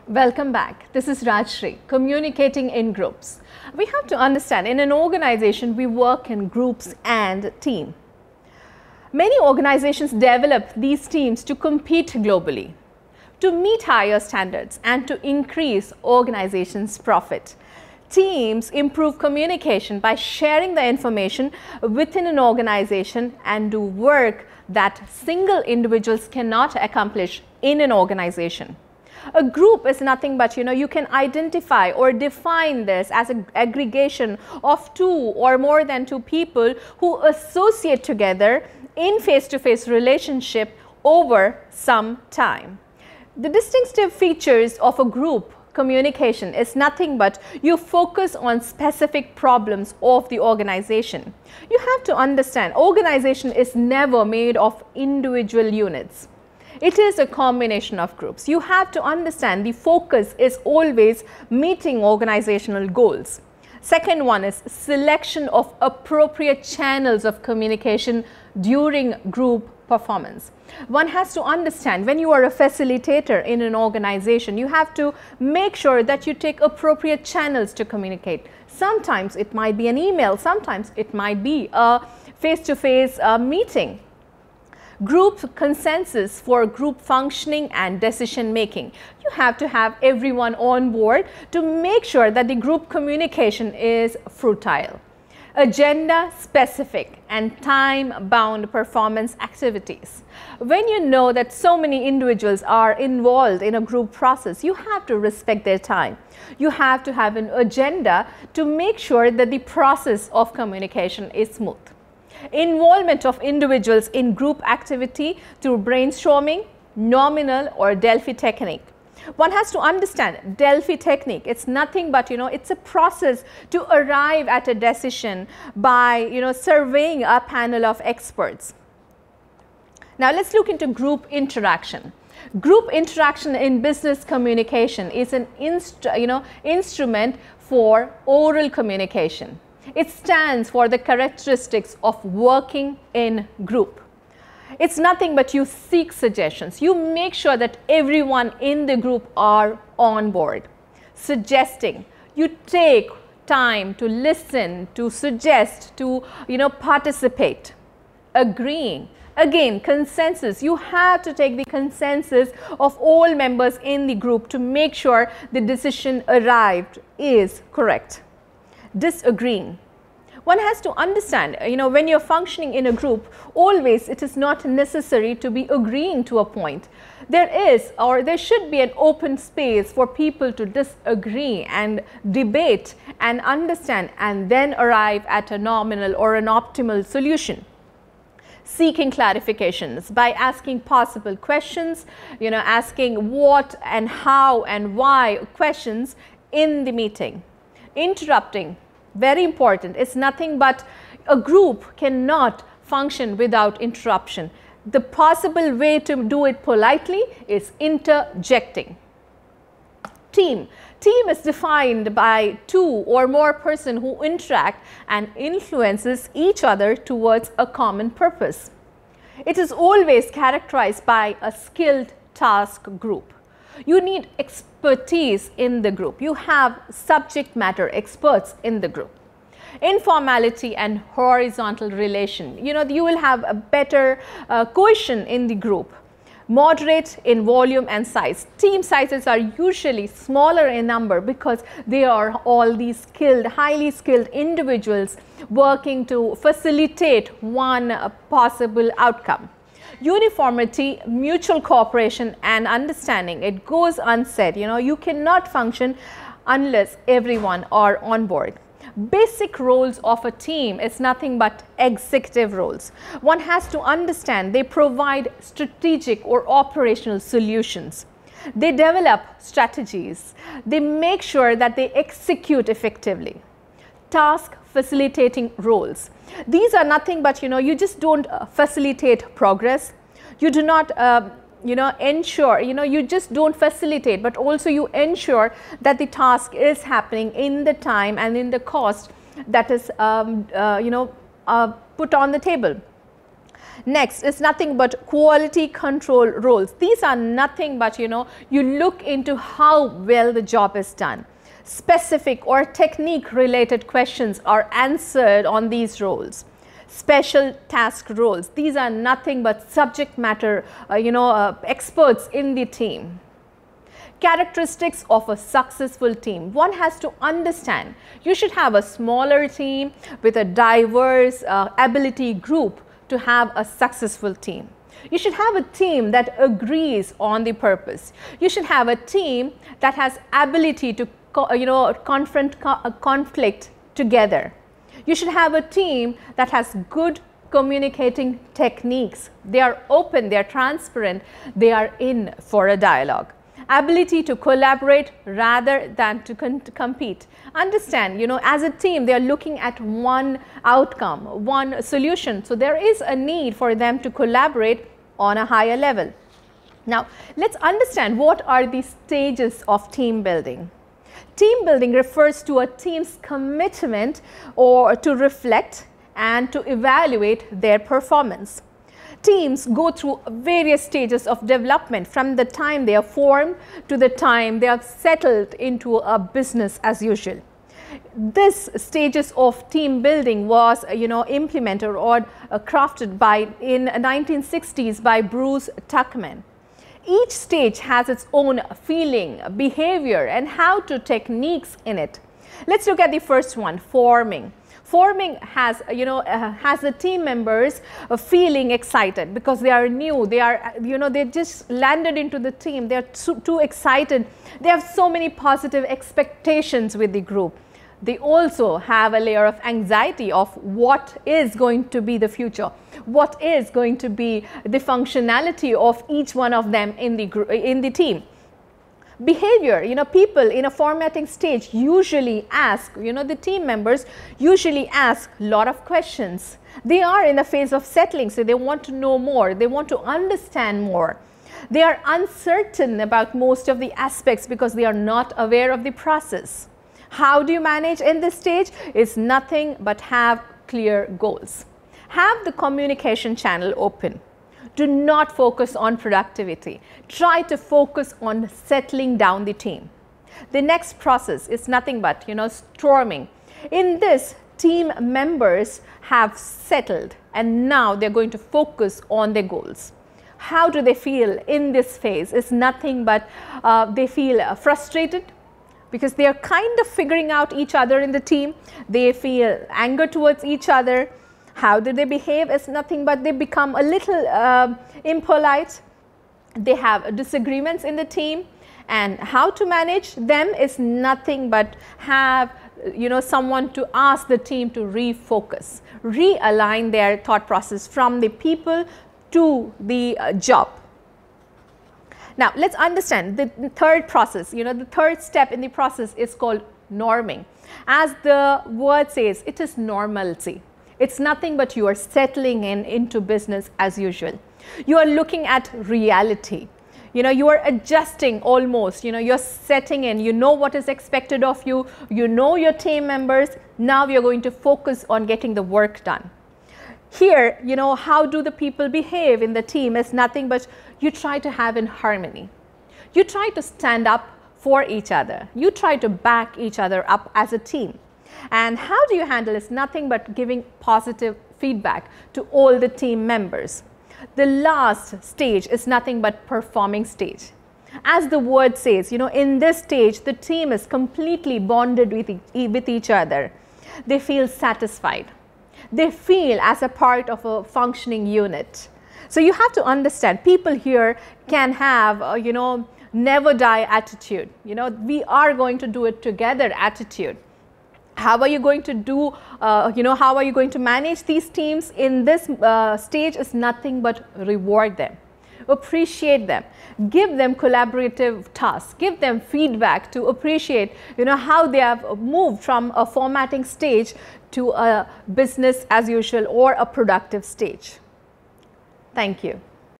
Welcome back. This is Rajshri, communicating in groups. We have to understand in an organization we work in groups and team. Many organizations develop these teams to compete globally, to meet higher standards and to increase organization's profit. Teams improve communication by sharing the information within an organization and do work that single individuals cannot accomplish in an organization. A group is nothing but, you can identify or define this as an aggregation of two or more than two people who associate together in face-to-face relationship over some time. The distinctive features of a group communication is nothing but you focus on specific problems of the organization. You have to understand organization is never made of individual units. It is a combination of groups. You have to understand the focus is always meeting organizational goals. Second one is selection of appropriate channels of communication during group performance. One has to understand when you are a facilitator in an organization, you have to make sure that you take appropriate channels to communicate. Sometimes it might be an email, sometimes it might be a face-to-face meeting. Group consensus for group functioning and decision making. You have to have everyone on board to make sure that the group communication is fruitile. Agenda specific and time bound performance activities. When you know that so many individuals are involved in a group process, you have to respect their time. You have to have an agenda to make sure that the process of communication is smooth. Involvement of individuals in group activity through brainstorming, nominal or Delphi technique. One has to understand Delphi technique. It's nothing but, it's a process to arrive at a decision by, surveying a panel of experts. Now let's look into group interaction. Group interaction in business communication is an instrument for oral communication. It stands for the characteristics of working in group. It's nothing but you seek suggestions. You make sure that everyone in the group are on board. Suggesting, you take time to listen, to suggest, to participate. Agreeing, again consensus. You have to take the consensus of all members in the group to make sure the decision arrived is correct. Disagreeing. One has to understand, when you're functioning in a group, always it is not necessary to be agreeing to a point. There is or there should be an open space for people to disagree and debate and understand and then arrive at a nominal or an optimal solution. Seeking clarifications by asking possible questions, asking what and how and why questions in the meeting. Interrupting, very important. It's nothing but a group cannot function without interruption. The possible way to do it politely is interjecting. Team. Team is defined by two or more persons who interact and influences each other towards a common purpose. It is always characterized by a skilled task group. You need expertise in the group. You have subject matter experts in the group. Informality and horizontal relation. You will have a better cohesion in the group. Moderate in volume and size. Team sizes are usually smaller in number because they are all these skilled, highly skilled individuals working to facilitate one possible outcome. Uniformity, mutual cooperation and understanding. It goes unsaid, you cannot function unless everyone are on board. Basic roles of a team is nothing but executive roles. One has to understand they provide strategic or operational solutions. They develop strategies. They make sure that they execute effectively. Task facilitating roles. These are nothing but, you just don't facilitate progress. You do not, ensure, you just don't facilitate, but also you ensure that the task is happening in the time and in the cost that is, put on the table. Next is nothing but quality control roles. These are nothing but, you look into how well the job is done. Specific or technique related questions are answered on these roles. Special task roles, these are nothing but subject matter, experts in the team. Characteristics of a successful team. One has to understand you should have a smaller team with a diverse ability group to have a successful team. You should have a team that agrees on the purpose. You should have a team that has ability to confront conflict together. You should have a team that has good communicating techniques. They are open, they are transparent, they are in for a dialogue. Ability to collaborate rather than to compete. Understand, as a team, they are looking at one outcome, one solution. So there is a need for them to collaborate on a higher level. Now, let's understand what are the stages of team building. Team building refers to a team's commitment or to reflect and to evaluate their performance. Teams go through various stages of development from the time they are formed to the time they are settled into a business as usual. This stages of team building was implemented or crafted in 1960s by Bruce Tuckman. Each stage has its own feeling, behavior and how-to techniques in it. Let's look at the first one, forming. Forming has the team members feeling excited because they are new, they just landed into the team, they are too excited, they have so many positive expectations with the group. They also have a layer of anxiety of what is going to be the future, what is going to be the functionality of each one of them in the team. Behavior, people in a formatting stage usually ask, the team members usually ask a lot of questions. They are in the phase of settling, so they want to know more, they want to understand more. They are uncertain about most of the aspects because they are not aware of the process. How do you manage in this stage? It's nothing but have clear goals. Have the communication channel open. Do not focus on productivity. Try to focus on settling down the team. The next process is nothing but, storming. In this, team members have settled and now they're going to focus on their goals. How do they feel in this phase? It's nothing but they feel frustrated because they are kind of figuring out each other in the team. They feel anger towards each other. How do they behave? It's nothing but they become a little impolite. They have disagreements in the team, and how to manage them is nothing but have someone to ask the team to refocus, realign their thought process from the people to the job. Now, let's understand the third process, the third step in the process is called norming. As the word says, it is normalcy. It's nothing but you are settling into business as usual. You are looking at reality. You are adjusting almost, you're setting in, you know what is expected of you, you know your team members. Now you're going to focus on getting the work done. Here, how do the people behave in the team is nothing but you try to have in harmony. You try to stand up for each other. You try to back each other up as a team. And how do you handle it? Nothing but giving positive feedback to all the team members. The last stage is nothing but performing stage. As the word says, in this stage, the team is completely bonded with each other. They feel satisfied. They feel as a part of a functioning unit. So you have to understand, people here can have, never die attitude. We are going to do it together attitude. How are you going to do, how are you going to manage these teams in this stage is nothing but reward them, appreciate them, give them collaborative tasks, give them feedback to appreciate, how they have moved from a formatting stage to a business as usual or a productive stage. Thank you.